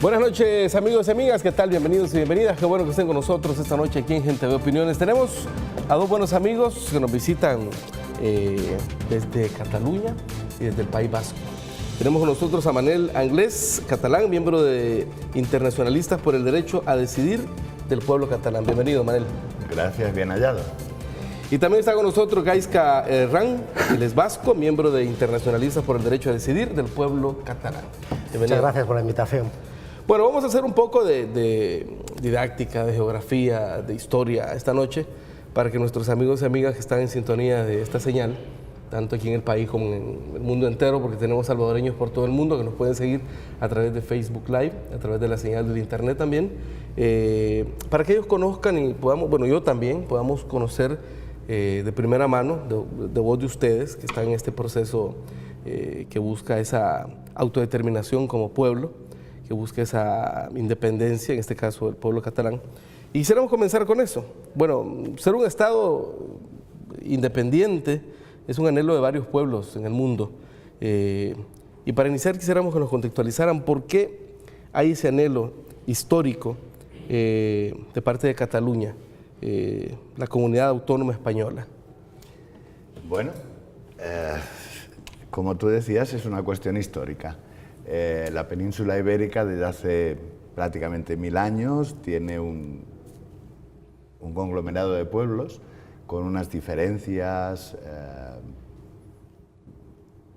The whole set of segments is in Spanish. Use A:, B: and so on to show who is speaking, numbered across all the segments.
A: Buenas noches, amigos y amigas, ¿qué tal? Bienvenidos y bienvenidas. Qué bueno que estén con nosotros esta noche aquí en Gente de Opiniones. Tenemos a dos buenos amigos que nos visitan desde Cataluña y desde el País Vasco. Tenemos con nosotros a Manel Anglès Catalán, miembro de Internacionalistas por el Derecho a Decidir del pueblo catalán. Bienvenido, Manel.
B: Gracias, bien hallado.
A: Y también está con nosotros Gaizka Herrán, él es vasco, miembro de Internacionalistas por el Derecho a Decidir del pueblo catalán. Bienvenido.
C: Muchas gracias por la invitación.
A: Bueno, vamos a hacer un poco de didáctica, de geografía, de historia esta noche, para que nuestros amigos y amigas que están en sintonía de esta señal, tanto aquí en el país como en el mundo entero, porque tenemos salvadoreños por todo el mundo que nos pueden seguir a través de Facebook Live, a través de la señal del internet también, para que ellos conozcan y podamos, bueno, yo también, podamos conocer de primera mano, de voz de ustedes, que están en este proceso que busca esa autodeterminación como pueblo, que busca esa independencia, en este caso del pueblo catalán. Y quisiéramos comenzar con eso. Bueno, ser un Estado independiente es un anhelo de varios pueblos en el mundo. Y para iniciar quisiéramos que nos contextualizaran por qué hay ese anhelo histórico de parte de Cataluña, la comunidad autónoma española.
B: Bueno, como tú decías, es una cuestión histórica. La península ibérica desde hace prácticamente 1000 años tiene un conglomerado de pueblos con unas diferencias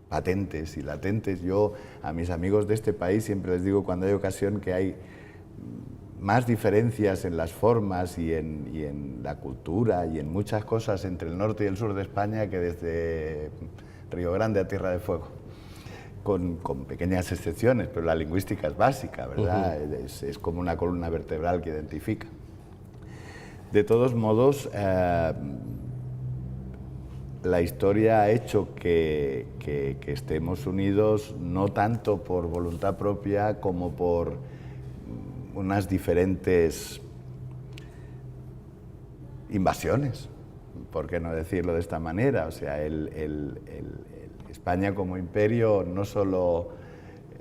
B: patentes y latentes. Yo a mis amigos de este país siempre les digo cuando hay ocasión que hay más diferencias en las formas y en la cultura y en muchas cosas entre el norte y el sur de España que desde Río Grande a Tierra de Fuego. Con pequeñas excepciones, pero la lingüística es básica, ¿verdad? Es como una columna vertebral que identifica. De todos modos, la historia ha hecho que estemos unidos no tanto por voluntad propia como por unas diferentes invasiones, ¿por qué no decirlo de esta manera? O sea, España como imperio no solo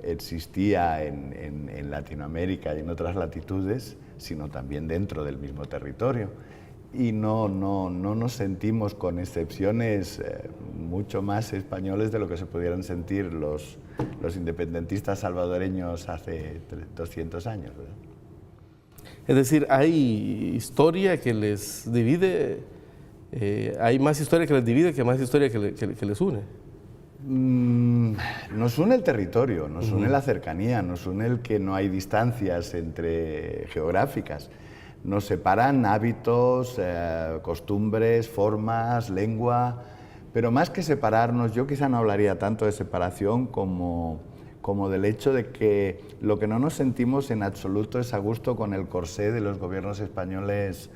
B: existía en Latinoamérica y en otras latitudes, sino también dentro del mismo territorio. Y no nos sentimos, con excepciones, mucho más españoles de lo que se pudieran sentir los independentistas salvadoreños hace 200 años, ¿verdad?
A: Es decir, hay historia que les divide, hay más historia que les divide que más historia que les une.
B: Nos une el territorio, nos une la cercanía, nos une el que no hay distancias geográficas. Nos separan hábitos, costumbres, formas, lengua, pero más que separarnos, yo quizá no hablaría tanto de separación como del hecho de que lo que no nos sentimos en absoluto es a gusto con el corsé de los gobiernos españoles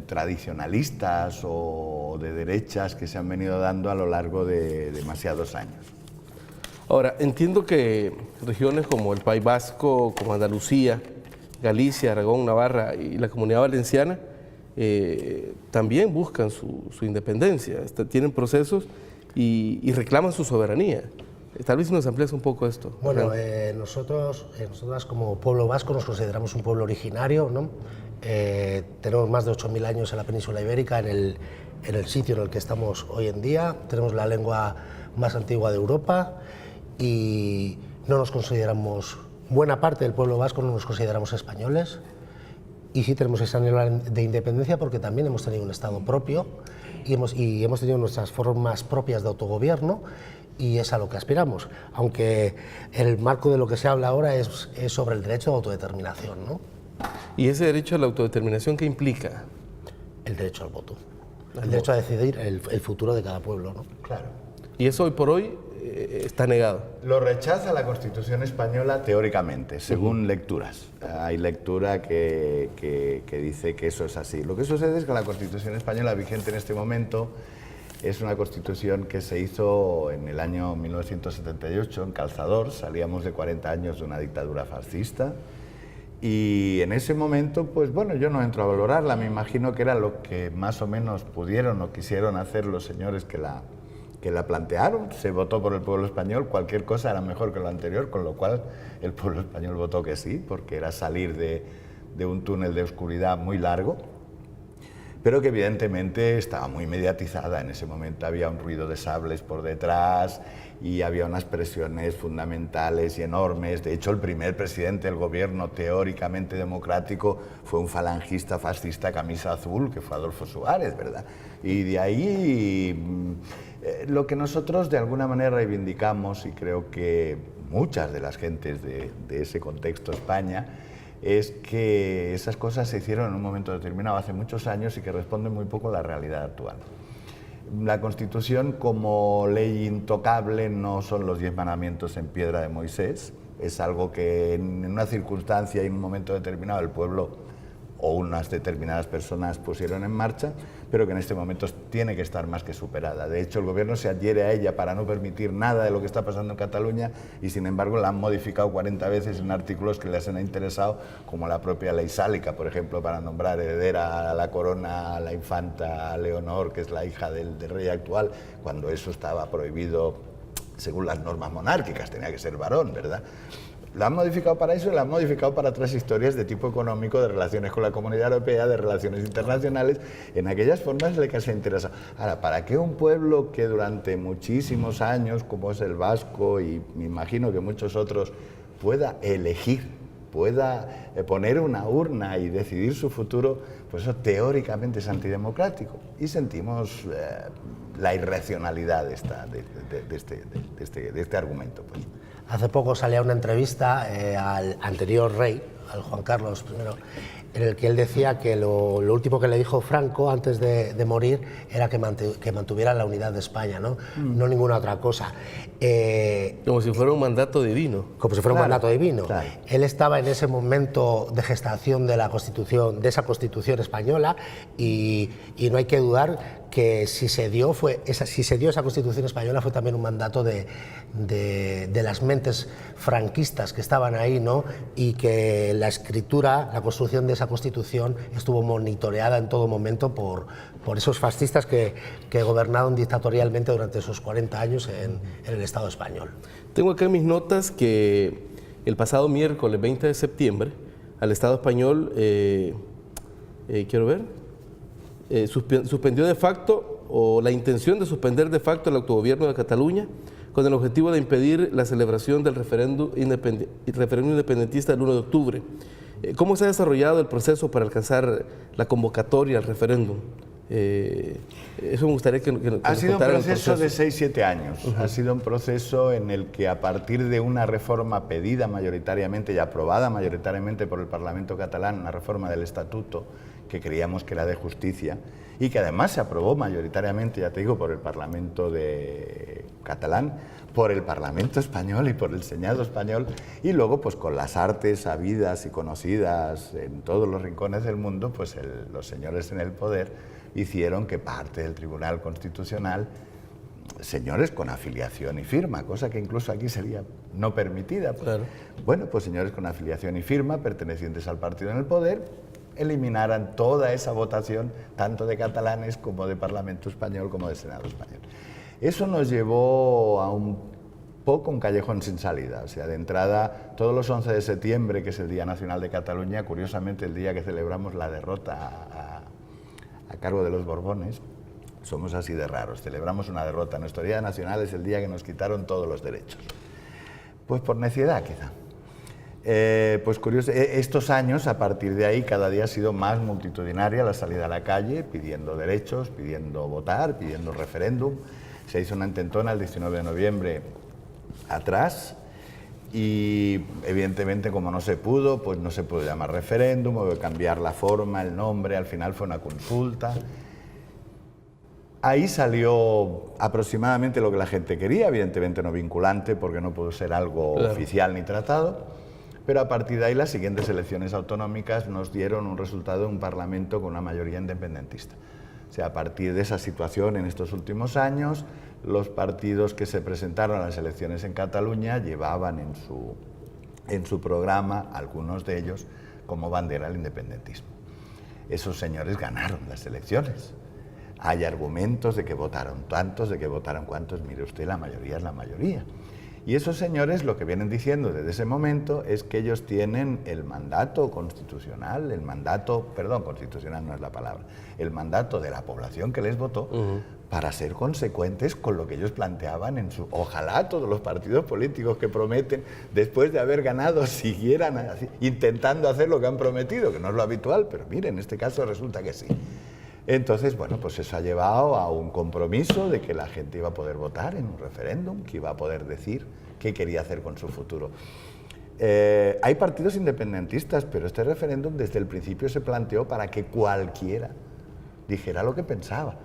B: tradicionalistas o de derechas que se han venido dando a lo largo de demasiados años.
A: Ahora, entiendo que regiones como el País Vasco, como Andalucía, Galicia, Aragón, Navarra y la Comunidad Valenciana también buscan su independencia, tienen procesos y reclaman su soberanía. Tal vez nos amplíes un poco esto.
C: Bueno, nosotras como pueblo vasco nos consideramos un pueblo originario, ¿no? Tenemos más de 8000 años en la península ibérica, en el sitio en el que estamos hoy en día. Tenemos la lengua más antigua de Europa y no nos consideramos, buena parte del pueblo vasco no nos consideramos españoles, y sí tenemos ese anhelo de independencia porque también hemos tenido un Estado propio y hemos tenido nuestras formas propias de autogobierno, y es a lo que aspiramos, aunque el marco de lo que se habla ahora es sobre el derecho de autodeterminación, ¿no?
A: ¿Y ese derecho a la autodeterminación qué implica?
C: El derecho al voto, el derecho a decidir el futuro de cada pueblo, ¿no?
B: Claro.
A: Y eso hoy por hoy está negado.
B: Lo rechaza la Constitución española teóricamente, según lecturas. Hay lectura que dice que eso es así. Lo que sucede es que la Constitución española vigente en este momento es una Constitución que se hizo en el año 1978 en Calzador. Salíamos de 40 años de una dictadura fascista. Y en ese momento, pues bueno, yo no entro a valorarla, me imagino que era lo que más o menos pudieron o quisieron hacer los señores que que la plantearon, se votó por el pueblo español, cualquier cosa era mejor que lo anterior, con lo cual el pueblo español votó que sí, porque era salir de un túnel de oscuridad muy largo, pero que evidentemente estaba muy mediatizada. En ese momento había un ruido de sables por detrás y había unas presiones fundamentales y enormes. De hecho, el primer presidente del gobierno teóricamente democrático fue un falangista fascista camisa azul, que fue Adolfo Suárez, ¿verdad? Y de ahí lo que nosotros de alguna manera reivindicamos, y creo que muchas de las gentes de ese contexto España, es que esas cosas se hicieron en un momento determinado hace muchos años y que responden muy poco a la realidad actual. La Constitución como ley intocable no son los 10 mandamientos en piedra de Moisés, es algo que en una circunstancia y en un momento determinado el pueblo o unas determinadas personas pusieron en marcha, pero que en este momento tiene que estar más que superada. De hecho, el gobierno se adhiere a ella para no permitir nada de lo que está pasando en Cataluña y, sin embargo, la han modificado 40 veces en artículos que les han interesado, como la propia ley sálica, por ejemplo, para nombrar heredera a la corona a la infanta Leonor, que es la hija del rey actual, cuando eso estaba prohibido según las normas monárquicas, tenía que ser varón, ¿verdad? La han modificado para eso y la han modificado para otras historias de tipo económico, de relaciones con la Comunidad Europea, de relaciones internacionales, en aquellas formas en las que se interesa. Ahora, ¿para qué un pueblo que durante muchísimos años, como es el vasco y me imagino que muchos otros, pueda elegir, pueda poner una urna y decidir su futuro, pues eso teóricamente es antidemocrático? Y sentimos la irracionalidad de este argumento, pues.
C: Hace poco salía una entrevista al anterior rey, al Juan Carlos I, en el que él decía que lo último que le dijo Franco antes de morir era que mantuviera la unidad de España, ¿no? No ninguna otra cosa.
A: Como si fuera un mandato divino.
C: Como si fuera un mandato divino.
B: Claro.
C: Él estaba en ese momento de gestación de la Constitución, de esa Constitución española, y no hay que dudar que si se dio esa Constitución española fue también un mandato de las mentes franquistas que estaban ahí, ¿no? Y que la escritura, la construcción de esa Constitución estuvo monitoreada en todo momento por esos fascistas que gobernaron dictatorialmente durante esos 40 años en el Estado español.
A: Tengo acá en mis notas que el pasado miércoles 20 de septiembre al Estado español, quiero ver, suspendió de facto, o la intención de suspender de facto, el autogobierno de Cataluña con el objetivo de impedir la celebración del referéndum independentista del 1 de octubre. ¿Cómo se ha desarrollado el proceso para alcanzar la convocatoria al referéndum? Eso me gustaría que nos
B: Ha sido un
A: contaran el
B: proceso de 6-7 años. Ha sido un proceso en el que, a partir de una reforma pedida mayoritariamente y aprobada mayoritariamente por el Parlamento catalán, una reforma del Estatuto que creíamos que era de justicia y que además se aprobó mayoritariamente, ya te digo, por el Parlamento catalán, por el Parlamento español y por el Senado español, y luego pues con las artes sabidas y conocidas en todos los rincones del mundo, pues los señores en el poder hicieron que parte del Tribunal Constitucional, señores con afiliación y firma, cosa que incluso aquí sería no permitida, pues,
A: claro.
B: Bueno, pues señores con afiliación y firma pertenecientes al partido en el poder eliminaran toda esa votación, tanto de catalanes como de Parlamento español como de Senado español. Eso nos llevó a un callejón sin salida. O sea, de entrada, todos los 11 de septiembre, que es el Día Nacional de Cataluña, curiosamente el día que celebramos la derrota a cargo de los Borbones, somos así de raros, celebramos una derrota. Nuestro Día Nacional es el día que nos quitaron todos los derechos. Pues por neciedad, quizá. Pues curioso, estos años, a partir de ahí, cada día ha sido más multitudinaria la salida a la calle, pidiendo derechos, pidiendo votar, pidiendo referéndum. Se hizo una intentona el 19 de noviembre atrás y, evidentemente, como no se pudo, pues no se pudo llamar referéndum, hubo que cambiar la forma, el nombre, al final fue una consulta. Ahí salió aproximadamente lo que la gente quería, evidentemente no vinculante, porque no pudo ser algo oficial ni tratado. Pero a partir de ahí las siguientes elecciones autonómicas nos dieron un resultado de un Parlamento con una mayoría independentista. O sea, a partir de esa situación en estos últimos años, los partidos que se presentaron a las elecciones en Cataluña llevaban en su programa, algunos de ellos, como bandera el independentismo. Esos señores ganaron las elecciones. hay argumentos de que votaron tantos, de que votaron cuantos. Mire usted, la mayoría es la mayoría. Y esos señores lo que vienen diciendo desde ese momento es que ellos tienen el mandato constitucional, constitucional no es la palabra, el mandato de la población que les votó para ser consecuentes con lo que ellos planteaban en su... Ojalá todos los partidos políticos que prometen, después de haber ganado, siguieran así, intentando hacer lo que han prometido, que no es lo habitual, pero mire, en este caso resulta que sí. Entonces, bueno, pues eso ha llevado a un compromiso de que la gente iba a poder votar en un referéndum, que iba a poder decir qué quería hacer con su futuro. Hay partidos independentistas, pero este referéndum desde el principio se planteó para que cualquiera dijera lo que pensaba.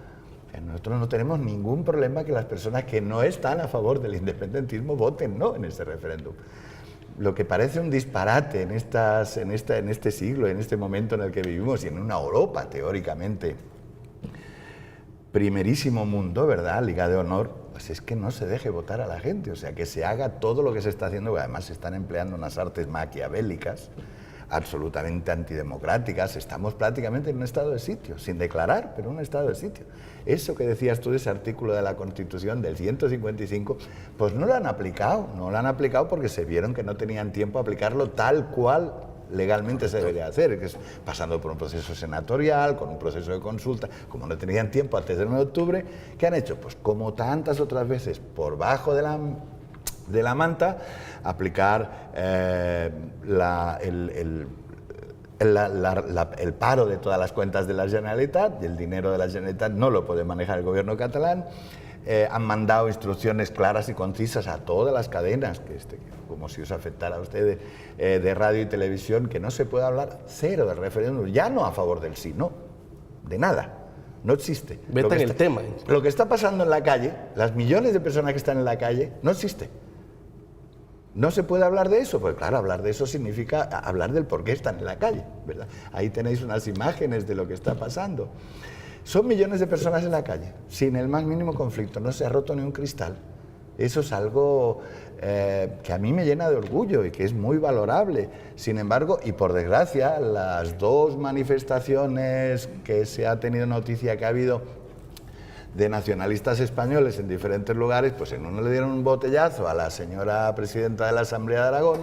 B: O sea, nosotros no tenemos ningún problema que las personas que no están a favor del independentismo voten no en este referéndum. Lo que parece un disparate en este siglo, en este momento en el que vivimos y en una Europa teóricamente primerísimo mundo, ¿verdad?, Liga de Honor, pues es que no se deje votar a la gente, o sea, que se haga todo lo que se está haciendo, que además se están empleando unas artes maquiavélicas, absolutamente antidemocráticas. Estamos prácticamente en un estado de sitio, sin declarar, pero en un estado de sitio. Eso que decías tú de ese artículo de la Constitución del 155, pues no lo han aplicado porque se vieron que no tenían tiempo a aplicarlo tal cual legalmente se debería hacer, que es pasando por un proceso senatorial, con un proceso de consulta. Como no tenían tiempo antes del 1 de octubre, ¿qué han hecho? Pues como tantas otras veces, por bajo de la manta, aplicar el paro de todas las cuentas de la Generalitat, y el dinero de la Generalitat no lo puede manejar el gobierno catalán. Han mandado instrucciones claras y concisas a todas las cadenas, como si os afectara a ustedes, de radio y televisión, que no se puede hablar cero del referéndum, ya no a favor del sí, no, de nada. No existe.
A: Vetan el tema.
B: Lo que está pasando en la calle, las millones de personas que están en la calle, no existe. ¿No se puede hablar de eso? Pues claro, hablar de eso significa hablar del por qué están en la calle, ¿verdad? Ahí tenéis unas imágenes de lo que está pasando. Son millones de personas en la calle, sin el más mínimo conflicto, no se ha roto ni un cristal. Eso es algo que a mí me llena de orgullo y que es muy valorable. Sin embargo, y por desgracia, las dos manifestaciones que se ha tenido noticia que ha habido de nacionalistas españoles en diferentes lugares, pues en uno le dieron un botellazo a la señora presidenta de la Asamblea de Aragón,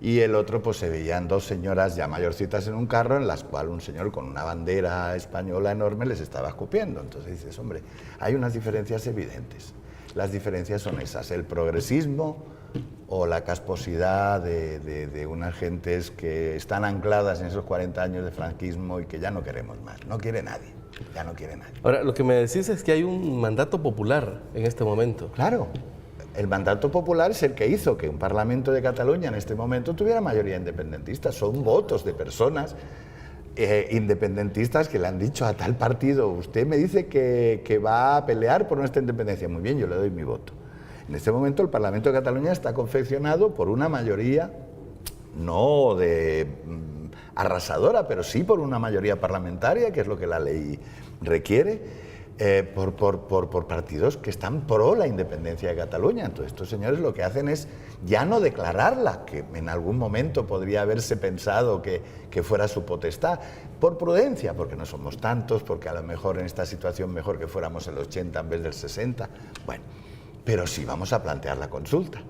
B: y el otro pues se veían dos señoras ya mayorcitas en un carro, en las cuales un señor con una bandera española enorme les estaba escupiendo. Entonces dices, hombre, hay unas diferencias evidentes. Las diferencias son esas, el progresismo o la casposidad de unas gentes que están ancladas en esos 40 años de franquismo y que ya no queremos más, no quiere nadie, ya no quiere nadie.
A: Ahora, lo que me decís es que hay un mandato popular en este momento.
B: Claro. El mandato popular es el que hizo que un Parlamento de Cataluña en este momento tuviera mayoría independentista. Son votos de personas independentistas que le han dicho a tal partido, usted me dice que va a pelear por nuestra independencia. Muy bien, yo le doy mi voto. En este momento el Parlamento de Cataluña está confeccionado por una mayoría, no arrasadora, pero sí por una mayoría parlamentaria, que es lo que la ley requiere, por partidos que están pro la independencia de Cataluña. Entonces estos señores lo que hacen es ya no declararla, que en algún momento podría haberse pensado que fuera su potestad, por prudencia, porque no somos tantos, porque a lo mejor en esta situación mejor que fuéramos el 80 en vez del 60, bueno, pero sí vamos a plantear la consulta.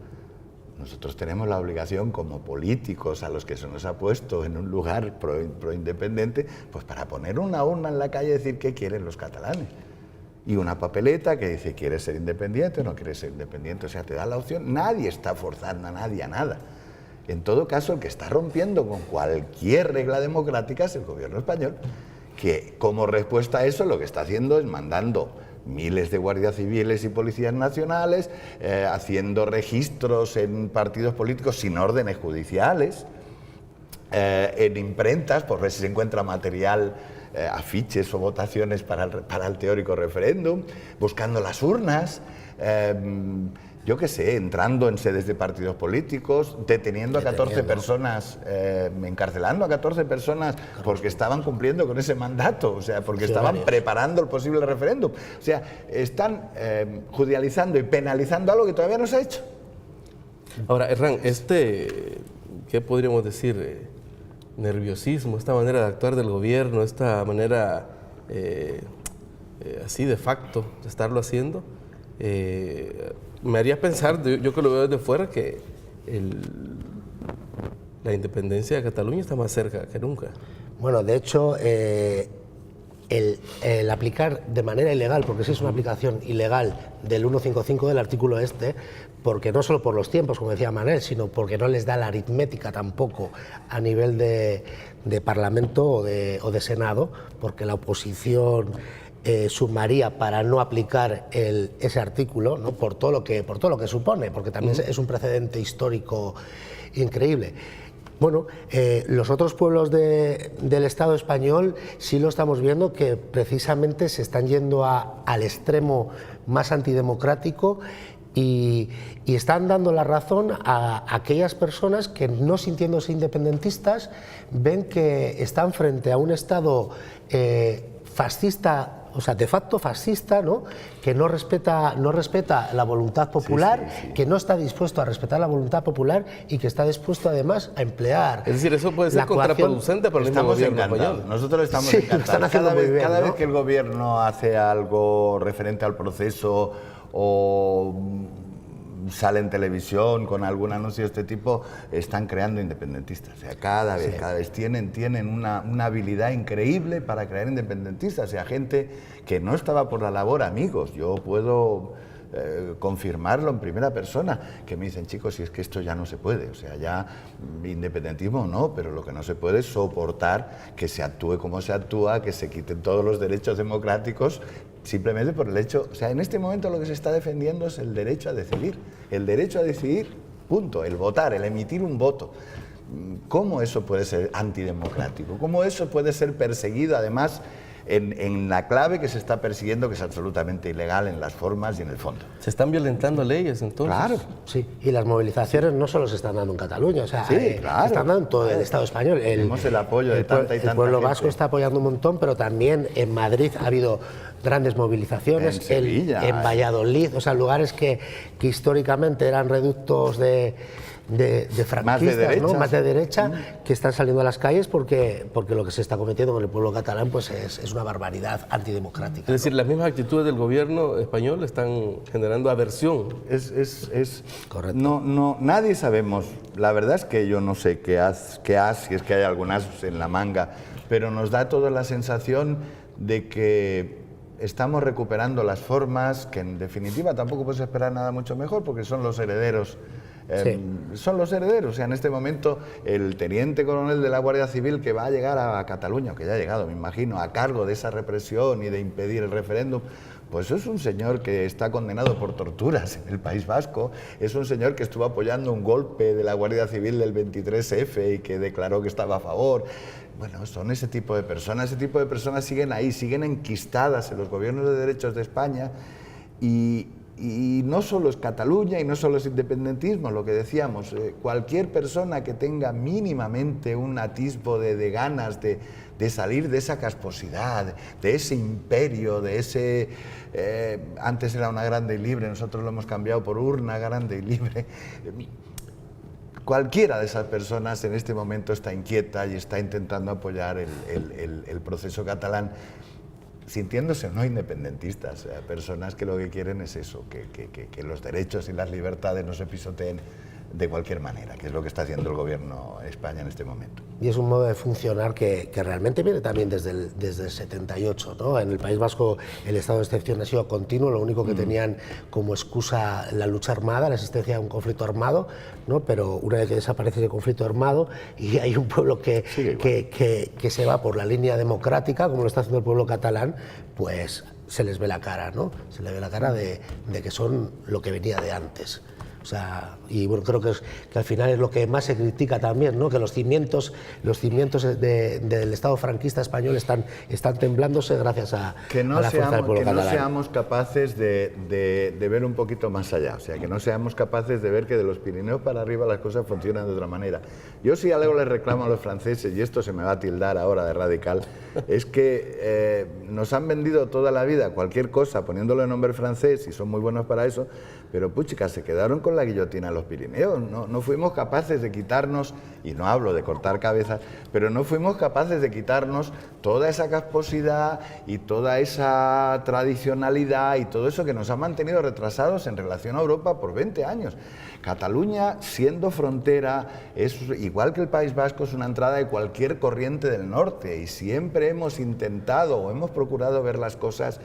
B: Nosotros tenemos la obligación como políticos a los que se nos ha puesto en un lugar pro independiente, pues para poner una urna en la calle y decir qué quieren los catalanes. Y una papeleta que dice, ¿quieres ser independiente o no quieres ser independiente? O sea, te da la opción. Nadie está forzando a nadie a nada. En todo caso, el que está rompiendo con cualquier regla democrática es el gobierno español, que como respuesta a eso lo que está haciendo es mandando miles de guardias civiles y policías nacionales, haciendo registros en partidos políticos sin órdenes judiciales, en imprentas, por ver si se encuentra material, afiches o votaciones para el teórico referéndum, buscando las urnas, yo qué sé, entrando en sedes de partidos políticos, deteniendo a 14 personas, encarcelando a 14 personas porque estaban cumpliendo con ese mandato, o sea, porque estaban preparando el posible referéndum. O sea, están judicializando y penalizando algo que todavía no se ha hecho.
A: Ahora, Hernán, ¿qué podríamos decir? Nerviosismo, esta manera de actuar del gobierno, esta manera así de facto, de estarlo haciendo, me haría pensar, yo que lo veo desde fuera, que la independencia de Cataluña está más cerca que nunca.
C: Bueno, de hecho, el aplicar de manera ilegal, porque sí es una aplicación ilegal del 155 del artículo porque no solo por los tiempos, como decía Manel, sino porque no les da la aritmética tampoco a nivel de Parlamento o de Senado, porque la oposición sumaría para no aplicar ese artículo, ¿no? por todo lo que supone, porque también es un precedente histórico increíble. Bueno, los otros pueblos del Estado español sí lo estamos viendo, que precisamente se están yendo al extremo más antidemocrático y están dando la razón a aquellas personas que, no sintiéndose independentistas, ven que están frente a un Estado fascista, o sea, de facto fascista, ¿no? Que no respeta la voluntad popular, sí. Que no está dispuesto a respetar la voluntad popular y que está dispuesto además a emplear.
A: Es decir, eso puede ser contraproducente para el mismo gobierno español.
B: Nosotros estamos encantados. Cada vez que el gobierno hace algo referente al proceso o sale en televisión con algún anuncio de este tipo, están creando independentistas. O sea, cada vez tienen una habilidad increíble para crear independentistas. O sea, gente que no estaba por la labor, amigos. Yo puedo confirmarlo en primera persona, que me dicen, chicos, si es que esto ya no se puede. O sea, ya independentismo no, pero lo que no se puede es soportar que se actúe como se actúa, que se quiten todos los derechos democráticos, simplemente por el hecho, o sea, en este momento lo que se está defendiendo es el derecho a decidir, punto, el votar, el emitir un voto. ¿Cómo eso puede ser antidemocrático? ¿Cómo eso puede ser perseguido, además, en la clave que se está persiguiendo, que es absolutamente ilegal en las formas y en el fondo?
A: ¿Se están violentando leyes entonces?
C: Claro, sí, y las movilizaciones no solo se están dando en Cataluña, o sea,
B: sí, claro,
C: se están dando en todo el Estado español.
B: Tenemos el apoyo de tanta y tanta
C: El pueblo
B: gente.
C: vasco está apoyando un montón, pero también en Madrid ha habido grandes movilizaciones,
B: en Sevilla,
C: en Valladolid, o sea, lugares que históricamente eran reductos de franquistas, más de derecha, que están saliendo a las calles porque lo que se está cometiendo con el pueblo catalán pues es una barbaridad antidemocrática.
A: Es decir, las mismas actitudes del gobierno español están generando aversión.
C: Correcto.
B: No, nadie sabemos. La verdad es que yo no sé qué si es que hay algún as en la manga, pero nos da toda la sensación de que estamos recuperando las formas, que en definitiva tampoco puedes esperar nada mucho mejor, porque son los herederos. Son los herederos. O sea, en este momento el teniente coronel de la Guardia Civil que va a llegar a Cataluña, que ya ha llegado, me imagino, a cargo de esa represión y de impedir el referéndum, pues es un señor que está condenado por torturas en el País Vasco, es un señor que estuvo apoyando un golpe de la Guardia Civil del 23F y que declaró que estaba a favor. Bueno, son ese tipo de personas siguen ahí, siguen enquistadas en los gobiernos de derechos de España y no solo es Cataluña y no solo es independentismo, lo que decíamos, cualquier persona que tenga mínimamente un atisbo de ganas de salir de esa casposidad, de ese imperio, de ese... antes era una grande y libre, nosotros lo hemos cambiado por urna grande y libre. Cualquiera de esas personas en este momento está inquieta y está intentando apoyar el proceso catalán, sintiéndose no independentistas, personas que lo que quieren es eso, que los derechos y las libertades no se pisoteen de cualquier manera, que es lo que está haciendo el gobierno de España en este momento.
C: Y es un modo de funcionar que realmente viene también desde el 78, ¿no? En el País Vasco el estado de excepción ha sido continuo, lo único que tenían como excusa la lucha armada, la existencia de un conflicto armado, ¿no? Pero una vez que desaparece ese conflicto armado y hay un pueblo que se va por la línea democrática, como lo está haciendo el pueblo catalán, pues se les ve la cara, ¿no? Se les ve la cara de que son lo que venía de antes. O sea, y bueno, creo que al final es lo que más se critica también, ¿no? Que los cimientos del Estado franquista español están temblándose gracias a la fuerza del pueblo catalán.
B: Que no seamos capaces de ver un poquito más allá, o sea, que no seamos capaces de ver que de los Pirineos para arriba las cosas funcionan de otra manera. Yo sí algo les reclamo a los franceses, y esto se me va a tildar ahora de radical, es que nos han vendido toda la vida cualquier cosa poniéndolo en nombre francés, y son muy buenos para eso, pero puchica, se quedaron con la guillotina en los Pirineos. No fuimos capaces de quitarnos, y no hablo de cortar cabezas, pero no fuimos capaces de quitarnos toda esa casposidad y toda esa tradicionalidad y todo eso que nos ha mantenido retrasados en relación a Europa por 20 años. Cataluña, siendo frontera, es igual que el País Vasco, es una entrada de cualquier corriente del norte, y siempre hemos intentado o hemos procurado ver las cosas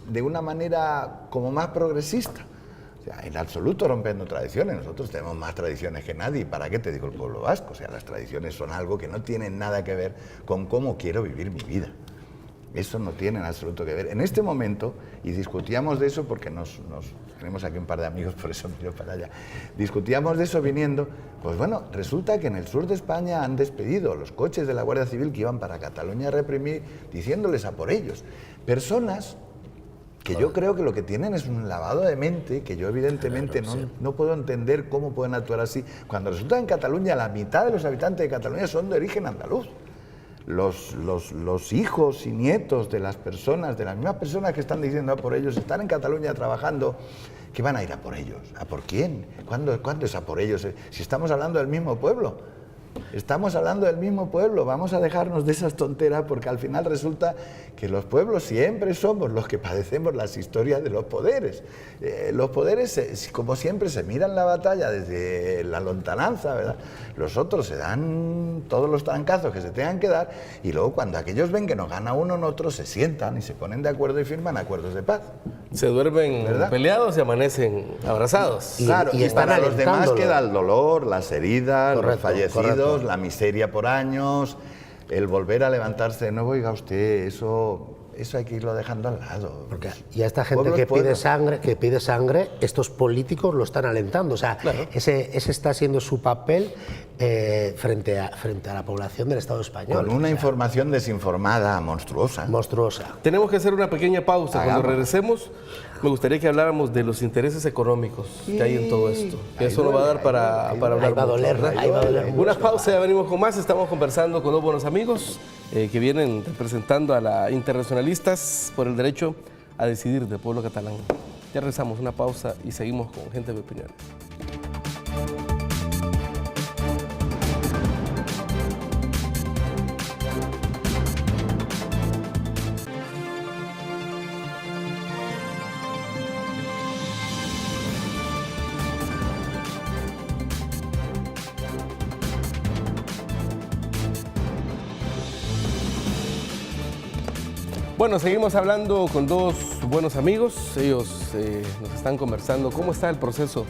B: de una manera como más progresista. O sea, en absoluto rompiendo tradiciones. Nosotros tenemos más tradiciones que nadie. ¿Y para qué te digo el pueblo vasco? O sea, las tradiciones son algo que no tienen nada que ver con cómo quiero vivir mi vida. Eso no tiene en absoluto que ver. En este momento, y discutíamos de eso porque tenemos aquí un par de amigos, por eso miro para allá, discutíamos de eso viniendo, pues bueno, resulta que en el sur de España han despedido los coches de la Guardia Civil que iban para Cataluña a reprimir, diciéndoles a por ellos. Personas que yo creo que lo que tienen es un lavado de mente, que yo evidentemente no puedo entender cómo pueden actuar así, cuando resulta que en Cataluña la mitad de los habitantes de Cataluña son de origen andaluz. Los hijos y nietos de las personas, de las mismas personas que están diciendo a por ellos, están en Cataluña trabajando, ¿qué van a ir a por ellos? ¿A por quién? ¿Cuándo es a por ellos? Si estamos hablando del mismo pueblo. Estamos hablando del mismo pueblo, vamos a dejarnos de esas tonteras, porque al final resulta que los pueblos siempre somos los que padecemos las historias de los poderes. Los poderes, como siempre, se miran la batalla desde la lontananza, ¿verdad? Los otros se dan todos los trancazos que se tengan que dar, y luego cuando aquellos ven que nos gana uno en otro, se sientan y se ponen de acuerdo y firman acuerdos de paz.
A: Se duermen, ¿verdad?, peleados y amanecen abrazados.
B: Claro, y para los demás queda el dolor, las heridas,
C: correcto,
B: los fallecidos, la miseria por años, el volver a levantarse de nuevo. Oiga usted, eso hay que irlo dejando al lado.
C: Porque, y a esta gente que pide sangre, estos políticos lo están alentando. O sea, claro, ese está siendo su papel frente a la población del Estado español.
B: Con una información desinformada, monstruosa.
A: Tenemos que hacer una pequeña pausa. Cuando regresemos, me gustaría que habláramos de los intereses económicos que hay en todo esto. Eso nos va a dar para hablar.
C: Ahí va a doler.
A: Una pausa, ya venimos con más. Estamos conversando con dos buenos amigos que vienen representando a la Internacionalistas por el Derecho a Decidir del pueblo catalán. Ya regresamos, una pausa y seguimos con Gente de Opinión. Bueno, seguimos hablando con dos buenos amigos. Ellos nos están conversando cómo está el proceso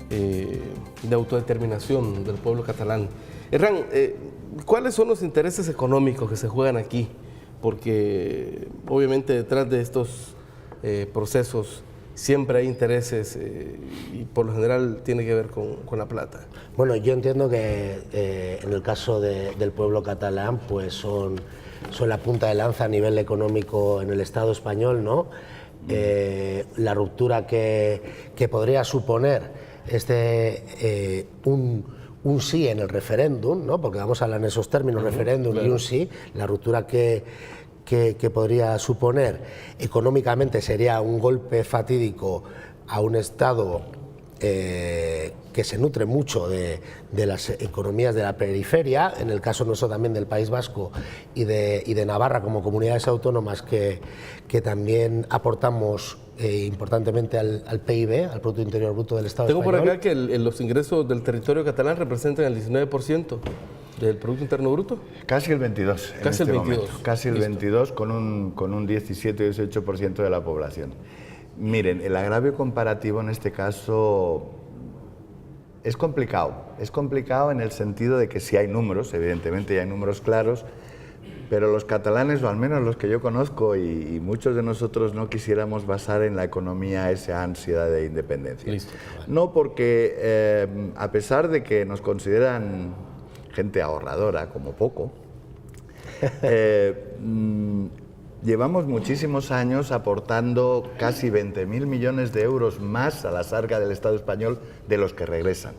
A: de autodeterminación del pueblo catalán. Hernán, ¿cuáles son los intereses económicos que se juegan aquí? Porque obviamente detrás de estos procesos siempre hay intereses y por lo general tiene que ver con la plata.
C: Bueno, yo entiendo que en el caso del pueblo catalán, pues son la punta de lanza a nivel económico en el Estado español, ¿no? La ruptura que podría suponer un sí en el referéndum, ¿no? Porque vamos a hablar en esos términos, referéndum, claro, y un sí, la ruptura que podría suponer económicamente sería un golpe fatídico a un Estado que se nutre mucho de las economías de la periferia, en el caso nuestro también del País Vasco y de Navarra como comunidades autónomas que también aportamos importantemente al PIB, al Producto Interior Bruto del Estado español.
A: Tengo por acá que los ingresos del territorio catalán representan el 19% del Producto Interno Bruto.
B: Casi el 22%.
A: Casi el 22%.
B: Casi el 22% con un 17-18% de la población. Miren, el agravio comparativo en este caso es complicado. Es complicado en el sentido de que sí hay números, evidentemente hay números claros, pero los catalanes, o al menos los que yo conozco y muchos de nosotros, no quisiéramos basar en la economía esa ansiedad de independencia.
A: Listo.
B: No porque, a pesar de que nos consideran gente ahorradora, como poco, llevamos muchísimos años aportando casi 20.000 millones de euros más a la arca del Estado español de los que regresan.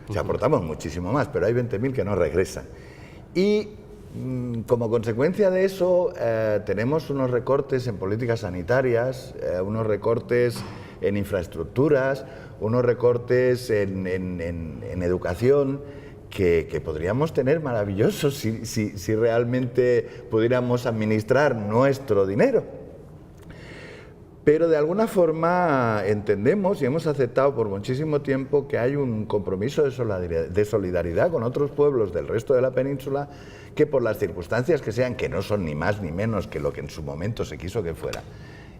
B: O sea, aportamos muchísimo más, pero hay 20.000 que no regresan. Y como consecuencia de eso, tenemos unos recortes en políticas sanitarias, unos recortes en infraestructuras, unos recortes en educación que podríamos tener maravillosos si realmente pudiéramos administrar nuestro dinero. Pero de alguna forma entendemos y hemos aceptado por muchísimo tiempo que hay un compromiso de solidaridad con otros pueblos del resto de la península que por las circunstancias que sean, que no son ni más ni menos que lo que en su momento se quiso que fuera,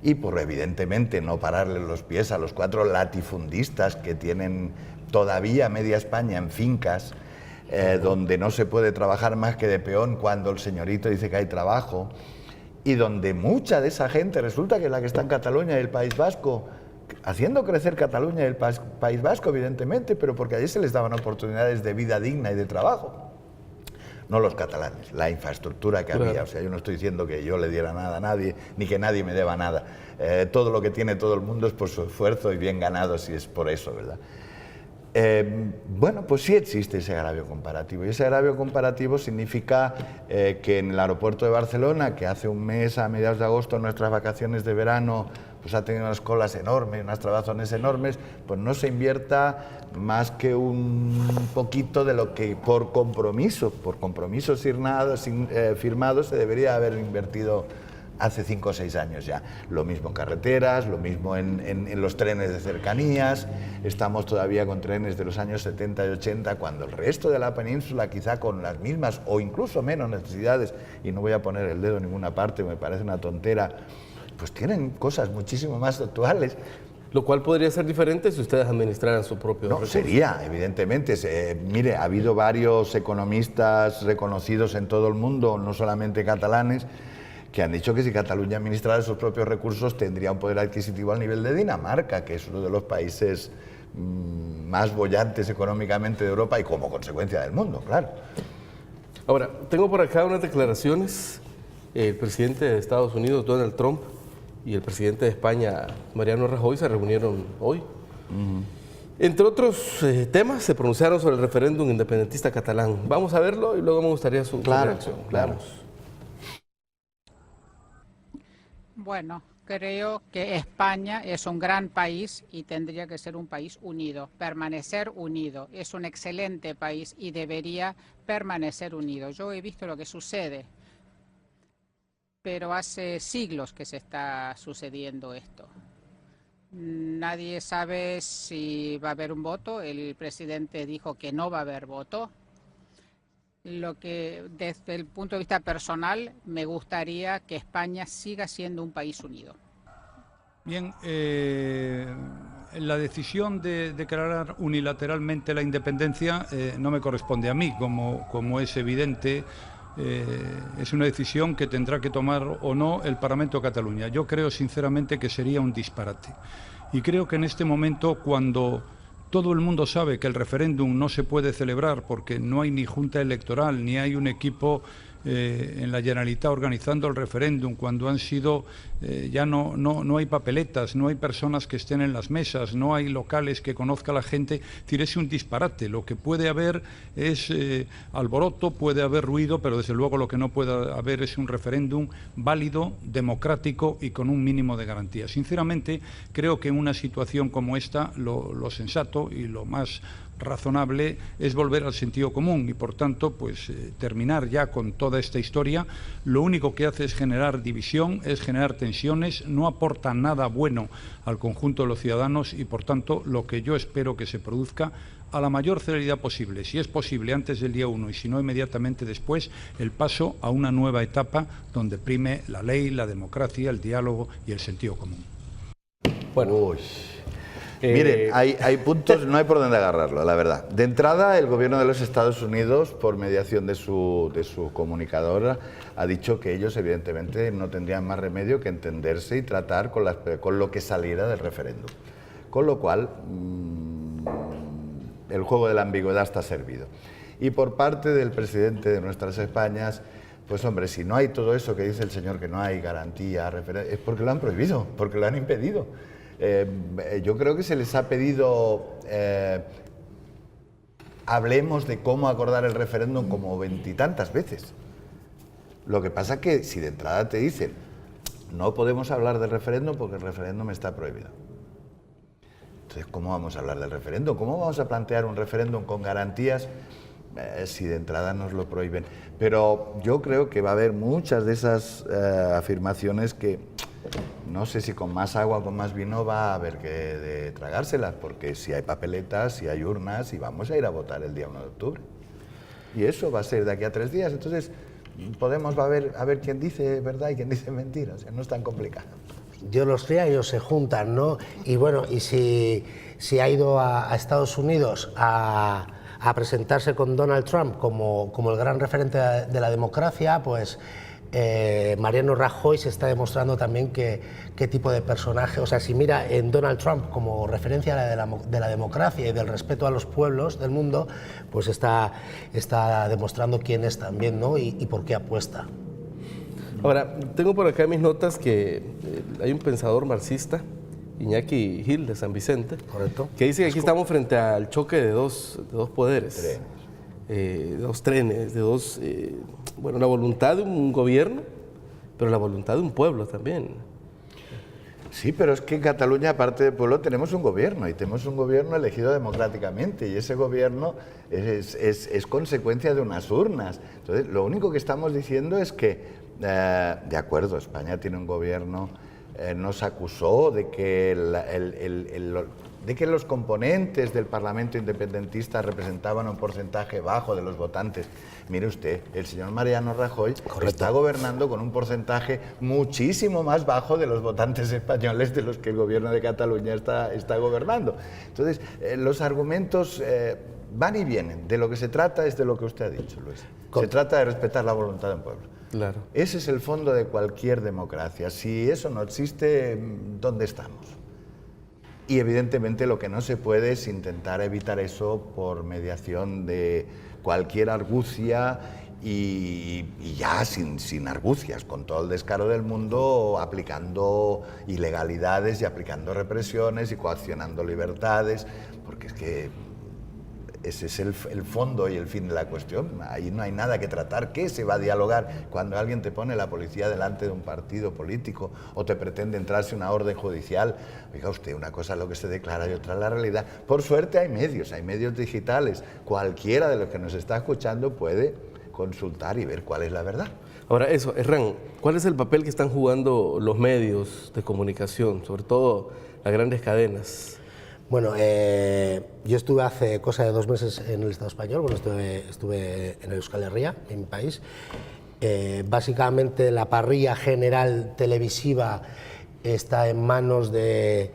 B: y por evidentemente no pararle los pies a los 4 latifundistas que tienen todavía media España en fincas, donde no se puede trabajar más que de peón cuando el señorito dice que hay trabajo, y donde mucha de esa gente resulta que es la que está en Cataluña y el País Vasco, haciendo crecer Cataluña y el País Vasco, evidentemente, pero porque allí se les daban oportunidades de vida digna y de trabajo. No los catalanes, la infraestructura que había. O sea, yo no estoy diciendo que yo le diera nada a nadie, ni que nadie me deba nada. Todo lo que tiene todo el mundo es por su esfuerzo y bien ganado, si es por eso, ¿verdad? Bueno, pues sí existe ese agravio comparativo, y ese agravio comparativo significa que en el aeropuerto de Barcelona, que hace un mes, a mediados de agosto, en nuestras vacaciones de verano, pues ha tenido unas colas enormes, unas trabazones enormes, pues no se invierta más que un poquito de lo que por compromisos firmados se debería haber invertido hace 5 o 6 años ya. Lo mismo en carreteras, lo mismo en los trenes de cercanías. Estamos todavía con trenes de los años 70 y 80, cuando el resto de la península, quizá con las mismas o incluso menos necesidades, y no voy a poner el dedo en ninguna parte, me parece una tontera, pues tienen cosas muchísimo más actuales.
A: Lo cual podría ser diferente si ustedes administraran su propio recurso.
B: Sería, evidentemente. Mire, ha habido varios economistas reconocidos en todo el mundo, no solamente catalanes, que han dicho que si Cataluña administrara sus propios recursos tendría un poder adquisitivo al nivel de Dinamarca, que es uno de los países más bollantes económicamente de Europa y como consecuencia del mundo, claro.
A: Ahora, tengo por acá unas declaraciones. El presidente de Estados Unidos, Donald Trump, y el presidente de España, Mariano Rajoy, se reunieron hoy. Entre otros temas, se pronunciaron sobre el referéndum independentista catalán. Vamos a verlo y luego me gustaría su reacción.
B: Claro.
D: Bueno, creo que España es un gran país y tendría que ser un país unido, permanecer unido. Es un excelente país y debería permanecer unido. Yo he visto lo que sucede, pero hace siglos que se está sucediendo esto. Nadie sabe si va a haber un voto. El presidente dijo que no va a haber voto. Lo que desde el punto de vista personal me gustaría que España siga siendo un país unido.
E: Bien, la decisión de declarar unilateralmente la independencia no me corresponde a mí, como es evidente. Es una decisión que tendrá que tomar o no el Parlamento de Cataluña. Yo creo sinceramente que sería un disparate. Y creo que en este momento, cuando todo el mundo sabe que el referéndum no se puede celebrar porque no hay ni junta electoral, ni hay un equipo en la Generalitat organizando el referéndum, cuando han sido, ya no hay papeletas, no hay personas que estén en las mesas, no hay locales que conozca la gente, es decir, es un disparate. Lo que puede haber es alboroto, puede haber ruido, pero desde luego lo que no puede haber es un referéndum válido, democrático y con un mínimo de garantía. Sinceramente, creo que en una situación como esta, lo sensato y lo más razonable es volver al sentido común y, por tanto, pues terminar ya con toda esta historia. Lo único que hace es generar división, es generar tensiones, no aporta nada bueno al conjunto de los ciudadanos y, por tanto, lo que yo espero que se produzca a la mayor celeridad posible, si es posible antes del día 1 y si no inmediatamente después, el paso a una nueva etapa donde prime la ley, la democracia, el diálogo y el sentido común.
B: Bueno, miren, hay puntos, no hay por dónde agarrarlo, la verdad. De entrada, el gobierno de los Estados Unidos, por mediación de su comunicadora, ha dicho que ellos evidentemente no tendrían más remedio que entenderse y tratar con lo que saliera del referéndum. Con lo cual, el juego de la ambigüedad está servido. Y por parte del presidente de nuestras Españas, pues hombre, si no hay todo eso que dice el señor, que no hay garantía, es porque lo han prohibido, porque lo han impedido. Yo creo que se les ha pedido, hablemos de cómo acordar el referéndum como 20 y tantas veces. Lo que pasa es que si de entrada te dicen, no podemos hablar del referéndum porque el referéndum está prohibido. Entonces, ¿cómo vamos a hablar del referéndum? ¿Cómo vamos a plantear un referéndum con garantías si de entrada nos lo prohíben? Pero yo creo que va a haber muchas de esas afirmaciones que no sé si con más agua o con más vino va a haber que de tragárselas, porque si hay papeletas, si hay urnas, y vamos a ir a votar el día 1 de octubre. Y eso va a ser de aquí a 3 días. Entonces, Podemos va a ver quién dice verdad y quién dice mentira. O sea, no es tan complicado.
C: Dios los cría, ellos se juntan, ¿no? Y bueno, y si ha ido a Estados Unidos a presentarse con Donald Trump como el gran referente de la democracia, pues Mariano Rajoy se está demostrando también qué tipo de personaje, o sea, si mira en Donald Trump como referencia de la democracia y del respeto a los pueblos del mundo, pues está demostrando quién es también, ¿no? Y por qué apuesta.
A: Ahora, tengo por acá mis notas que hay un pensador marxista, Iñaki Gil de San Vicente,
C: correcto,
A: que dice que aquí estamos frente al choque de dos poderes, dos trenes, bueno, la voluntad de un gobierno, pero la voluntad de un pueblo también.
B: Sí, pero es que en Cataluña, aparte del pueblo, tenemos un gobierno, y tenemos un gobierno elegido democráticamente, y ese gobierno es consecuencia de unas urnas. Entonces, lo único que estamos diciendo es que, de acuerdo, España tiene un gobierno, nos acusó de que los componentes del Parlamento independentista representaban un porcentaje bajo de los votantes. Mire usted, el señor Mariano Rajoy está gobernando con un porcentaje muchísimo más bajo de los votantes españoles de los que el gobierno de Cataluña está gobernando. Entonces, los argumentos van y vienen. De lo que se trata es de lo que usted ha dicho, Luis. Se trata de respetar la voluntad de un pueblo.
A: Claro.
B: Ese es el fondo de cualquier democracia. Si eso no existe, ¿dónde estamos? Y evidentemente lo que no se puede es intentar evitar eso por mediación de cualquier argucia y ya sin argucias, con todo el descaro del mundo, aplicando ilegalidades y aplicando represiones y coaccionando libertades, porque es que ese es el fondo y el fin de la cuestión. Ahí no hay nada que tratar. ¿Qué se va a dialogar cuando alguien te pone la policía delante de un partido político o te pretende entrarse una orden judicial? Oiga usted, una cosa es lo que se declara y otra la realidad. Por suerte hay medios digitales. Cualquiera de los que nos está escuchando puede consultar y ver cuál es la verdad.
A: Ahora, Herrán, ¿cuál es el papel que están jugando los medios de comunicación, sobre todo las grandes cadenas?
C: Bueno, yo estuve hace cosa de 2 meses en el Estado español, bueno, estuve en Euskal Herria, en mi país. Básicamente la parrilla general televisiva está en manos de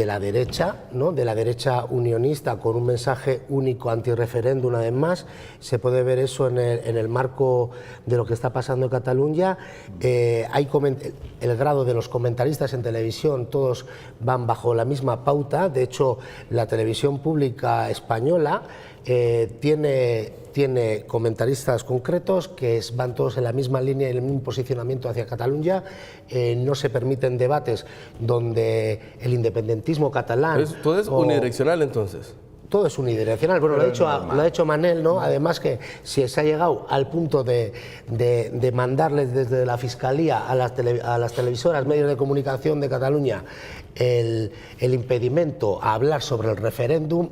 C: la derecha, ¿no? De la derecha unionista, con un mensaje único antirreferéndum. Además, se puede ver eso en el marco de lo que está pasando en Cataluña. El grado de los comentaristas en televisión, todos van bajo la misma pauta. De hecho, la televisión pública española tiene comentaristas concretos que van todos en la misma línea y en el mismo posicionamiento hacia Cataluña. No se permiten debates donde el independentismo catalán...
A: ¿Todo es unidireccional entonces?
C: Todo es unidireccional. Bueno, lo ha dicho Manel, ¿no? Además que si se ha llegado al punto de mandarles desde la Fiscalía a las televisoras, medios de comunicación de Cataluña, el impedimento a hablar sobre el referéndum,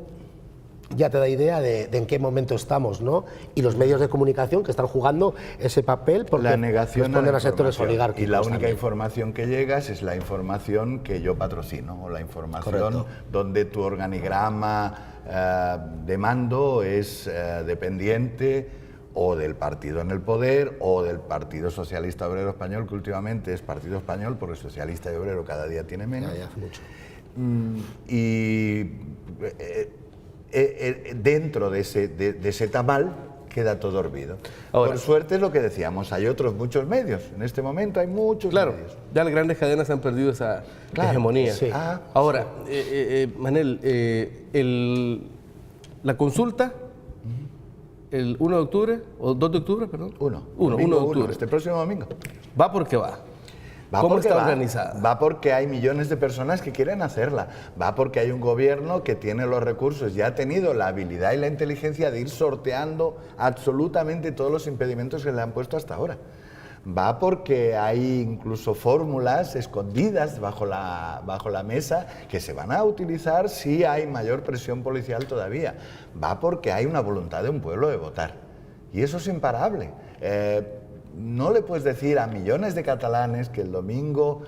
C: ya te da idea de en qué momento estamos, ¿no? Y los medios de comunicación que están jugando ese papel porque
B: la negación
C: responden a sectores oligárquicos.
B: Y la única
C: también.
B: información que llegas es la información que yo patrocino, o la información
C: Correcto.
B: donde tu organigrama de mando es dependiente o del partido en el poder o del Partido Socialista Obrero Español, que últimamente es Partido Español, porque socialista y obrero cada día tiene menos.
C: Ya hace mucho.
B: Dentro de ese tamal queda todo hervido.
A: Ahora,
B: por suerte es lo que decíamos, hay otros muchos medios. En este momento hay muchos medios.
A: Ya las grandes cadenas han perdido esa hegemonía.
C: Sí.
A: Ahora, Manel, la consulta, el 1 de octubre, o 2 de octubre, perdón.
B: 1
A: de octubre.
B: Este próximo domingo.
A: ¿Va porque va? ¿Cómo está organizada?
B: Va porque hay millones de personas que quieren hacerla. Va porque hay un gobierno que tiene los recursos y ha tenido la habilidad y la inteligencia de ir sorteando absolutamente todos los impedimentos que le han puesto hasta ahora. va porque hay incluso fórmulas escondidas bajo la mesa que se van a utilizar si hay mayor presión policial todavía, va porque hay una voluntad de un pueblo de votar. Y eso es imparable. No le puedes decir a millones de catalanes que el domingo...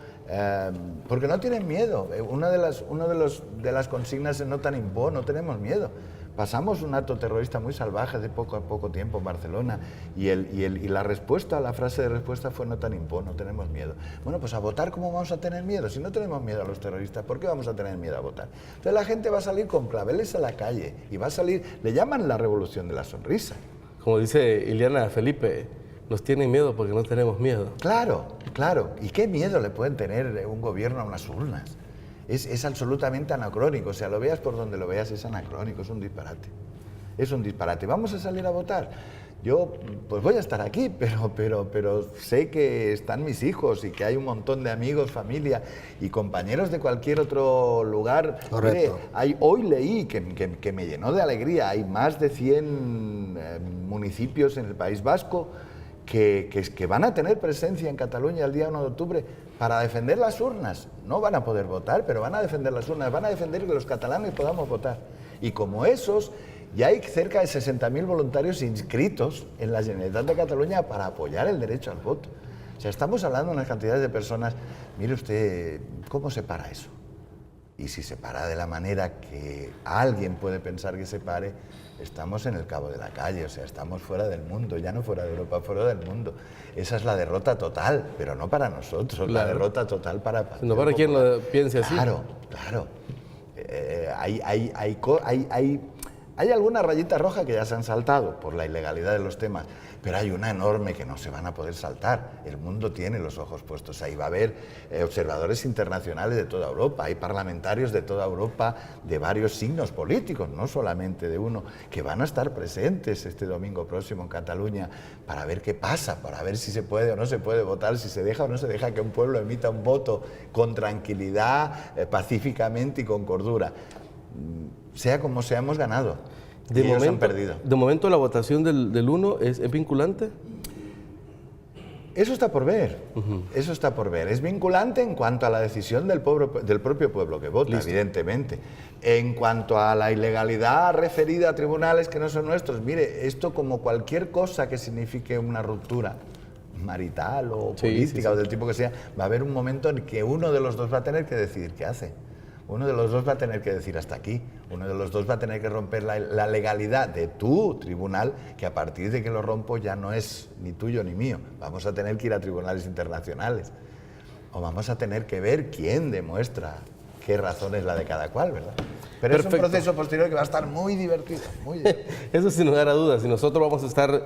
B: porque no tienen miedo. Una de las consignas es no tan impó, no tenemos miedo. Pasamos un acto terrorista muy salvaje de poco tiempo en Barcelona y la respuesta, la frase de respuesta fue no tan impó, no tenemos miedo. Bueno, pues a votar, ¿cómo vamos a tener miedo? Si no tenemos miedo a los terroristas, ¿por qué vamos a tener miedo a votar? Entonces la gente va a salir con claveles a la calle y va a salir, le llaman la revolución de la sonrisa.
A: Como dice Ileana Felipe, nos tienen miedo porque no tenemos miedo.
B: Claro, claro. ¿Y qué miedo le pueden tener un gobierno a unas urnas? Es absolutamente anacrónico, o sea, lo veas por donde lo veas, es anacrónico, es un disparate. Es un disparate. ¿Vamos a salir a votar? Yo, pues voy a estar aquí, pero sé que están mis hijos y que hay un montón de amigos, familia y compañeros de cualquier otro lugar.
C: Correcto.
B: Mire, hoy leí que me llenó de alegría, hay más de 100 municipios en el País Vasco que van a tener presencia en Cataluña el día 1 de octubre para defender las urnas. No van a poder votar, pero van a defender las urnas, van a defender que los catalanes podamos votar. Y como esos, ya hay cerca de 60.000 voluntarios inscritos en la Generalitat de Cataluña para apoyar el derecho al voto. O sea, estamos hablando de unas cantidades de personas. Mire usted, ¿cómo se para eso? Y si se para de la manera que alguien puede pensar que se pare, estamos en el cabo de la calle, o sea, estamos fuera del mundo, ya no fuera de Europa, fuera del mundo. Esa es la derrota total, pero no para nosotros, claro. La derrota total para...
A: No para quien lo piense así.
B: Claro, claro. Hay alguna rayita roja que ya se han saltado por la ilegalidad de los temas, pero hay una enorme que no se van a poder saltar. El mundo tiene los ojos puestos ahí. Va a haber observadores internacionales de toda Europa, hay parlamentarios de toda Europa de varios signos políticos, no solamente de uno, que van a estar presentes este domingo próximo en Cataluña para ver qué pasa, para ver si se puede o no se puede votar, si se deja o no se deja que un pueblo emita un voto con tranquilidad, pacíficamente y con cordura. Sea como sea, hemos ganado. Y ellos han perdido.
A: De momento, la votación del 1 es vinculante.
B: Eso está por ver. Eso está por ver. Es vinculante en cuanto a la decisión del propio pueblo que vota, evidentemente. En cuanto a la ilegalidad referida a tribunales que no son nuestros, mire, esto como cualquier cosa que signifique una ruptura marital o política o del tipo que sea, va a haber un momento en que uno de los dos va a tener que decidir qué hace. Uno de los dos va a tener que decir hasta aquí. Uno de los dos va a tener que romper la legalidad de tu tribunal, que a partir de que lo rompo ya no es ni tuyo ni mío. Vamos a tener que ir a tribunales internacionales. O vamos a tener que ver quién demuestra qué razón es la de cada cual, ¿verdad? Pero es un proceso posterior que va a estar muy divertido. Muy divertido.
A: Eso sin lugar a dudas. Y nosotros vamos a estar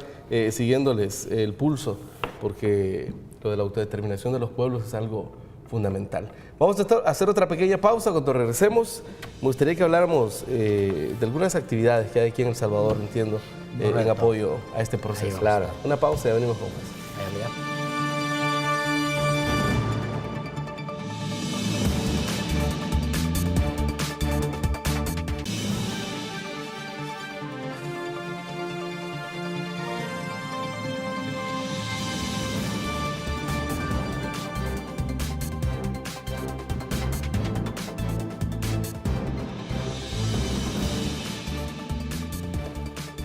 A: siguiéndoles el pulso, porque lo de la autodeterminación de los pueblos es algo fundamental. Vamos a hacer otra pequeña pausa. Cuando regresemos, me gustaría que habláramos de algunas actividades que hay aquí en El Salvador, entiendo, en apoyo a este proceso.
B: Claro.
A: Una pausa y venimos con más.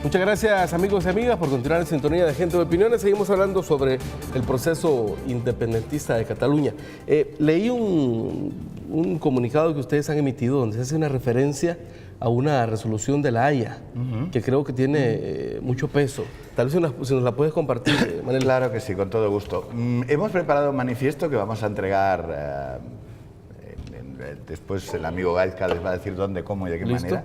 A: Muchas gracias, amigos y amigas, por continuar en sintonía de Gente de Opiniones. Seguimos hablando sobre el proceso independentista de Cataluña. Leí un comunicado que ustedes han emitido donde se hace una referencia a una resolución de la Haya, que creo que tiene mucho peso. Tal vez si nos la puedes compartir, Manel.
B: Claro que sí, con todo gusto. Hemos preparado un manifiesto que vamos a entregar, después el amigo Gaizka les va a decir dónde, cómo y de qué manera,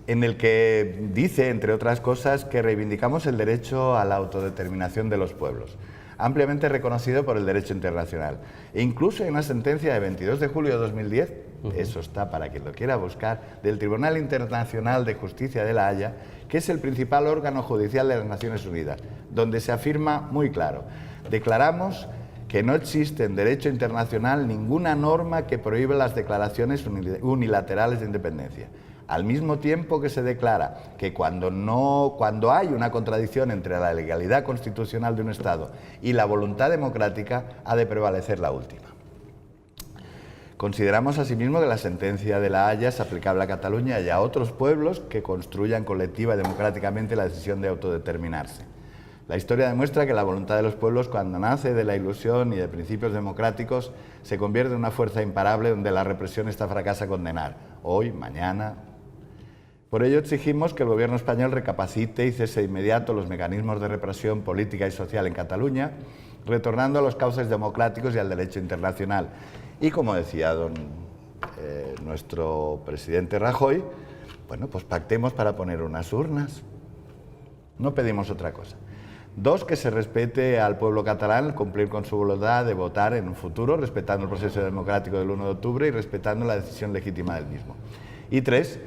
B: en el que dice, entre otras cosas, que reivindicamos el derecho a la autodeterminación de los pueblos, ampliamente reconocido por el derecho internacional. E incluso hay una sentencia de 22 de julio de 2010, eso está para quien lo quiera buscar, del Tribunal Internacional de Justicia de La Haya, que es el principal órgano judicial de las Naciones Unidas, donde se afirma muy claro: declaramos que no existe en derecho internacional ninguna norma que prohíba las declaraciones unilaterales de independencia. al mismo tiempo que se declara que cuando hay una contradicción entre la legalidad constitucional de un Estado y la voluntad democrática, ha de prevalecer la última. Consideramos asimismo que la sentencia de La Haya es aplicable a Cataluña y a otros pueblos que construyan colectiva y democráticamente la decisión de autodeterminarse. La historia demuestra que la voluntad de los pueblos, cuando nace de la ilusión y de principios democráticos, se convierte en una fuerza imparable donde la represión está fracasa a condenar, hoy, mañana. Por ello exigimos que el gobierno español recapacite y cese de inmediato los mecanismos de represión política y social en Cataluña, retornando a los cauces democráticos y al derecho internacional. Y como decía nuestro presidente Rajoy, bueno, pues pactemos para poner unas urnas. No pedimos otra cosa. 2, que se respete al pueblo catalán cumplir con su voluntad de votar en un futuro, respetando el proceso democrático del 1 de octubre y respetando la decisión legítima del mismo. Y 3,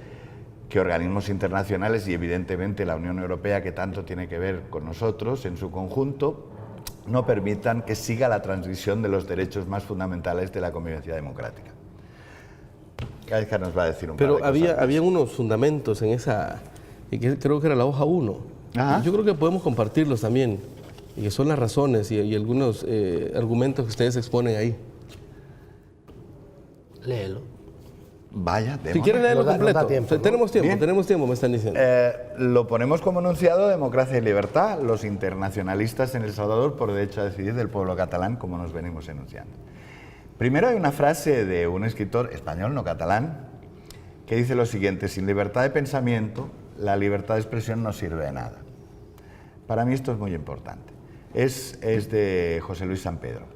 B: que organismos internacionales y evidentemente la Unión Europea, que tanto tiene que ver con nosotros en su conjunto, no permitan que siga la transgresión de los derechos más fundamentales de la convivencia democrática. Gaizka nos va a decir un par de cosas.
A: Pero había unos fundamentos en esa, y que creo que era la hoja 1.
B: Ajá.
A: Yo creo que podemos compartirlos también, y que son las razones y algunos argumentos que ustedes exponen ahí.
C: Léelo.
B: Vaya,
A: Si quieres leerlo completo.
C: Tiempo, ¿no?
A: Tenemos tiempo,
B: Bien.
A: tenemos tiempo, me están diciendo.
B: Lo ponemos como enunciado: democracia y libertad, los internacionalistas en El Salvador por derecho a decidir del pueblo catalán, como nos venimos enunciando. Primero hay una frase de un escritor español, no catalán, que dice lo siguiente: sin libertad de pensamiento, la libertad de expresión no sirve de nada. Para mí esto es muy importante. Es de José Luis San Pedro.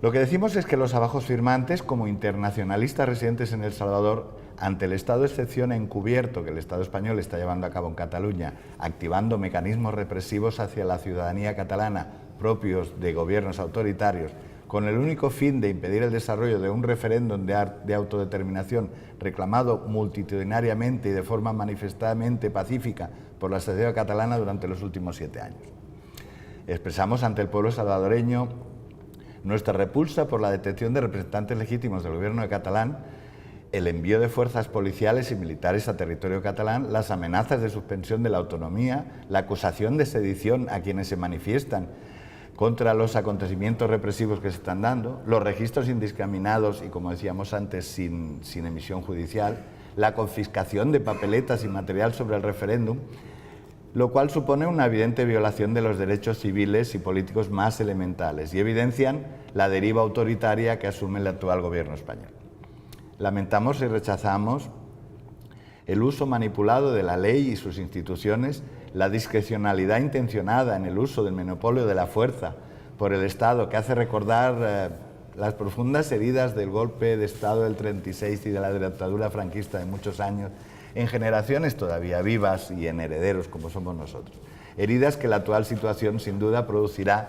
B: Lo que decimos es que los abajos firmantes, como internacionalistas residentes en El Salvador, ante el estado de excepción encubierto que el Estado español está llevando a cabo en Cataluña, activando mecanismos represivos hacia la ciudadanía catalana propios de gobiernos autoritarios, con el único fin de impedir el desarrollo de un referéndum de autodeterminación reclamado multitudinariamente y de forma manifestadamente pacífica por la sociedad catalana durante los últimos 7 años. Expresamos ante el pueblo salvadoreño nuestra repulsa por la detención de representantes legítimos del gobierno de Catalán, el envío de fuerzas policiales y militares a territorio catalán, las amenazas de suspensión de la autonomía, la acusación de sedición a quienes se manifiestan contra los acontecimientos represivos que se están dando, los registros indiscriminados y, como decíamos antes, sin emisión judicial, la confiscación de papeletas y material sobre el referéndum, lo cual supone una evidente violación de los derechos civiles y políticos más elementales y evidencian la deriva autoritaria que asume el actual gobierno español. Lamentamos y rechazamos el uso manipulado de la ley y sus instituciones, la discrecionalidad intencionada en el uso del monopolio de la fuerza por el Estado, que hace recordar las profundas heridas del golpe de Estado del 36 y de la dictadura franquista de muchos años, en generaciones todavía vivas y en herederos como somos nosotros. Heridas que la actual situación sin duda producirá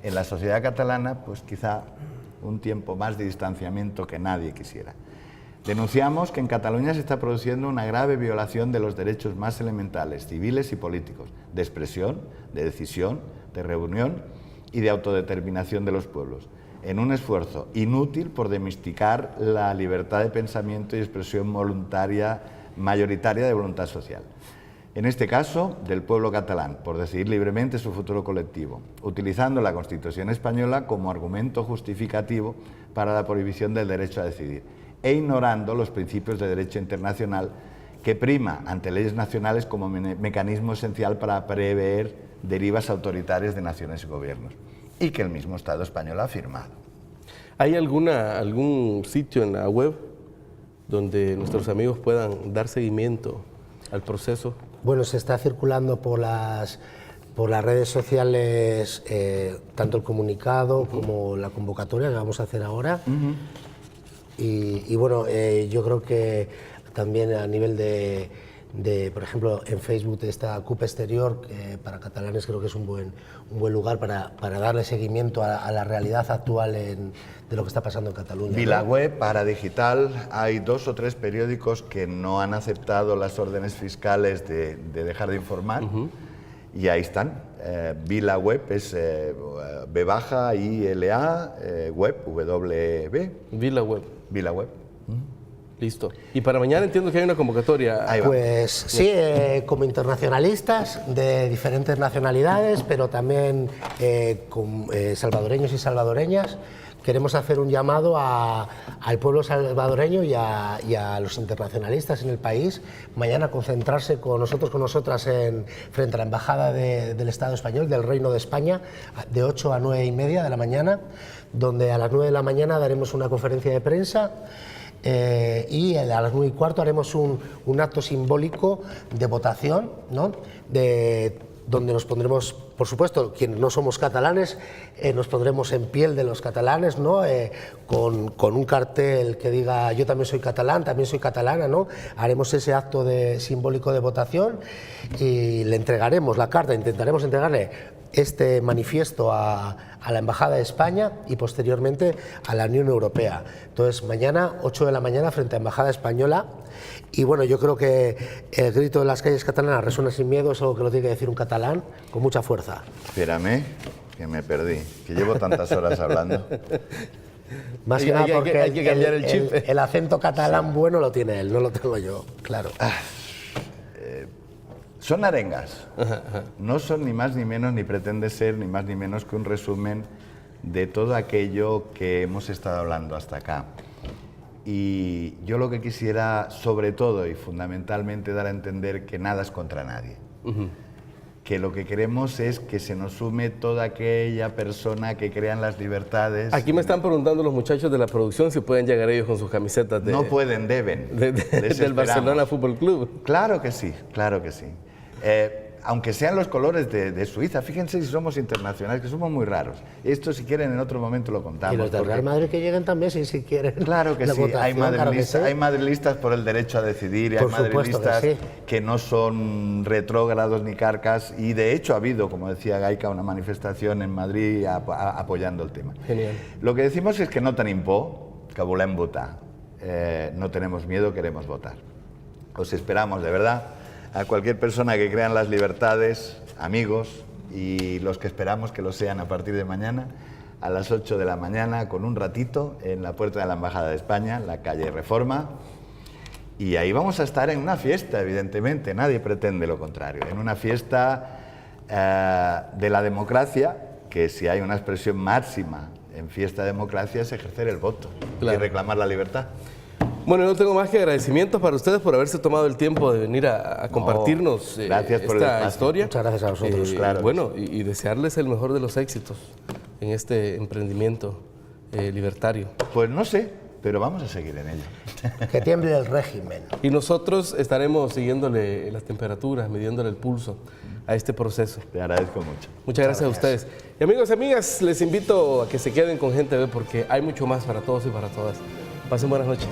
B: en la sociedad catalana, pues quizá un tiempo más de distanciamiento que nadie quisiera. Denunciamos que en Cataluña se está produciendo una grave violación de los derechos más elementales, civiles y políticos, de expresión, de decisión, de reunión y de autodeterminación de los pueblos, en un esfuerzo inútil por demistificar la libertad de pensamiento y expresión voluntaria mayoritaria de voluntad social. En este caso, del pueblo catalán, por decidir libremente su futuro colectivo, utilizando la Constitución española como argumento justificativo para la prohibición del derecho a decidir, e ignorando los principios de derecho internacional que prima ante leyes nacionales como mecanismo esencial para prever derivas autoritarias de naciones y gobiernos, y que el mismo Estado español ha firmado.
A: ¿Hay algún sitio en la web donde nuestros amigos puedan dar seguimiento al proceso?
C: Bueno, se está circulando por las redes sociales tanto el comunicado como la convocatoria que vamos a hacer ahora. Y bueno, yo creo que también a nivel de, por ejemplo, en Facebook está CUP Exterior, que para catalanes creo que es un buen lugar para darle seguimiento a la realidad actual de lo que está pasando en Cataluña.
B: VilaWeb, para digital, hay 2 o 3 periódicos que no han aceptado las órdenes fiscales de dejar de informar, y ahí están. VilaWeb es B-I-L-A, web, W-B.
A: VilaWeb.
B: VilaWeb.
A: Listo. Y para mañana entiendo que hay una convocatoria.
B: Ahí va.
C: Pues sí, como internacionalistas de diferentes nacionalidades, pero también con salvadoreños y salvadoreñas, queremos hacer un llamado al pueblo salvadoreño y a los internacionalistas en el país, mañana concentrarse con nosotros, con nosotras, frente a la Embajada del Estado español, del Reino de España, de 8 a 9 y media de la mañana, donde a las 9 de la mañana daremos una conferencia de prensa. Y a las 9 y cuarto haremos un acto simbólico de votación, ¿no? Donde nos pondremos, por supuesto, quienes no somos catalanes, nos pondremos en piel de los catalanes, ¿no? Con un cartel que diga yo también soy catalán, también soy catalana, ¿no? Haremos ese acto simbólico de votación y le entregaremos la carta, intentaremos entregarle este manifiesto a la Embajada de España y posteriormente a la Unión Europea. Entonces, mañana, 8 de la mañana, frente a la Embajada Española. Y bueno, yo creo que el grito de las calles catalanas resuena sin miedo, es algo que lo tiene que decir un catalán con mucha fuerza.
B: Espérame, que me perdí, que llevo tantas horas hablando.
C: Más que nada porque
A: hay que cambiar el chip.
C: El acento catalán bueno lo tiene él, no lo tengo yo, claro.
B: Son arengas, no son ni más ni menos, ni pretende ser ni más ni menos que un resumen de todo aquello que hemos estado hablando hasta acá. Y yo lo que quisiera, sobre todo y fundamentalmente, dar a entender que nada es contra nadie. Que lo que queremos es que se nos sume toda aquella persona que crea en las libertades.
A: Aquí me están preguntando los muchachos de la producción si pueden llegar ellos con sus camisetas
B: No pueden, deben.
A: del Barcelona Fútbol Club.
B: Claro que sí, claro que sí. Aunque sean los colores de Suiza, fíjense si somos internacionales, que somos muy raros. Esto, si quieren, en otro momento lo contamos.
C: Y los del Real Madrid que lleguen también, si quieren.
B: Claro que sí, hay madrilistas por el derecho a decidir, y hay madrilistas que no son retrógrados ni carcas, y de hecho ha habido, como decía Gaica, una manifestación en Madrid apoyando el tema.
A: Genial.
B: Lo que decimos es que no tenim por, que volem votar. No tenemos miedo, queremos votar. Os esperamos, de verdad, a cualquier persona que crea en las libertades, amigos, y los que esperamos que lo sean a partir de mañana, a las 8 de la mañana, con un ratito, en la puerta de la Embajada de España, en la calle Reforma. Y ahí vamos a estar en una fiesta, evidentemente, nadie pretende lo contrario, en una fiesta de la democracia, que si hay una expresión máxima en fiesta de democracia es ejercer el voto y reclamar la libertad.
A: Bueno, no tengo más que agradecimientos para ustedes por haberse tomado el tiempo de venir a compartirnos
B: gracias por
A: esta historia.
C: Muchas gracias a vosotros.
B: Claro.
A: Bueno, y desearles el mejor de los éxitos en este emprendimiento libertario.
B: Pues no sé, pero vamos a seguir en ello.
C: Que tiemble el régimen.
A: Y nosotros estaremos siguiéndole las temperaturas, midiéndole el pulso a este proceso.
B: Te agradezco mucho.
A: Muchas gracias a ustedes. Y amigos y amigas, les invito a que se queden con Gente B porque hay mucho más para todos y para todas. Pasen buenas noches.